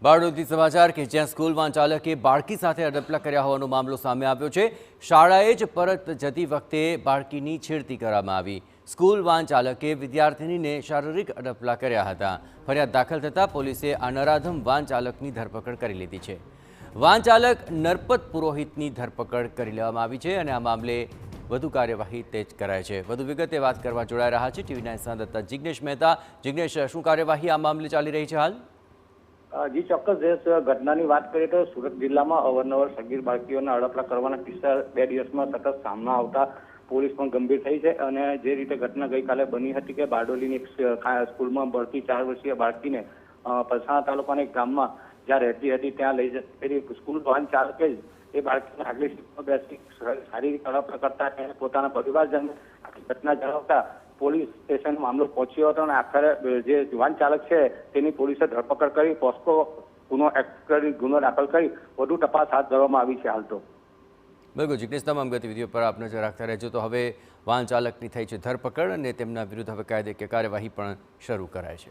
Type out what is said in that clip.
બારડોલી સમાચાર કે જ્યાં સ્કૂલ વાન ચાલકે બાળકી સાથે અડપલા કર્યા હોવાનો મામલો સામે આવ્યો છે। શાળાએ જ પરત જતી વખતે બાળકીની છેડતી કરવામાં આવી। સ્કૂલ વાન ચાલકે વિદ્યાર્થિનીને શારીરિક અડપલા કર્યા હતા। ફરિયાદ દાખલ થતાં પોલીસે આ નરાધમ વાન ચાલકની ધરપકડ કરી લીધી છે। વાન ચાલક નરપત પુરોહિતની ધરપકડ કરી લેવામાં આવી છે અને આ મામલે વધુ કાર્યવાહી તેજ કરાઈ છે। વધુ વિગતે વાત કરવા જોડાઈ રહ્યા છે ટીવી9 સંવાદદાતા જિગ્નેશ મહેતા। જિગ્નેશ, શું કાર્યવાહી આ મામલે ચાલી રહી છે હાલ? જી ચોક્કસ ઘટનાની વાત કરીએ તો સુરત જિલ્લામાં અવારનવાર સગીર બાળકીઓના અડપલા કરવાના કિસ્સા 2 દિવસમાં સતત સામે આવતા પોલીસ પણ ગંભીર થઈ છે અને જે રીતે ઘટના ગઈકાલે બની હતી કે બારડોલીની એક સ્કૂલમાં ભણતી 4 વર્ષીય બાળકીને પલસાણા તાલુકાના એક ગામમાં જ્યાં રહેતી હતી ત્યાં લઈ જતી સ્કૂલ વાહન ચાલકે જ એ બાળકીને આગલી સીટમાં બેસી શારીરિક અડપલા કરતા તેને પોતાના પરિવારજનને આખી ઘટના જણાવતા પોલીસ સ્ટેશન મામલો પહોંચ્યો હતો અને આખરે જે વાહન ચાલક છે તેની પોલીસે ધરપકડ કરી પોસ્કો ગુનો એક્ટ કરી ગુનો દાખલ કરી વધુ તપાસ હાથ ધરવામાં આવી છે। હાલ તો બિલકુલ જિગ્નેશ, તમામ ગતિવિધિઓ પર આપ નજર રાખતા રહેજો। તો હવે વાહન ચાલકની થઈ છે ધરપકડ અને તેમના વિરુદ્ધ હવે કાયદેકીય કાર્યવાહી પણ શરૂ કરાય છે।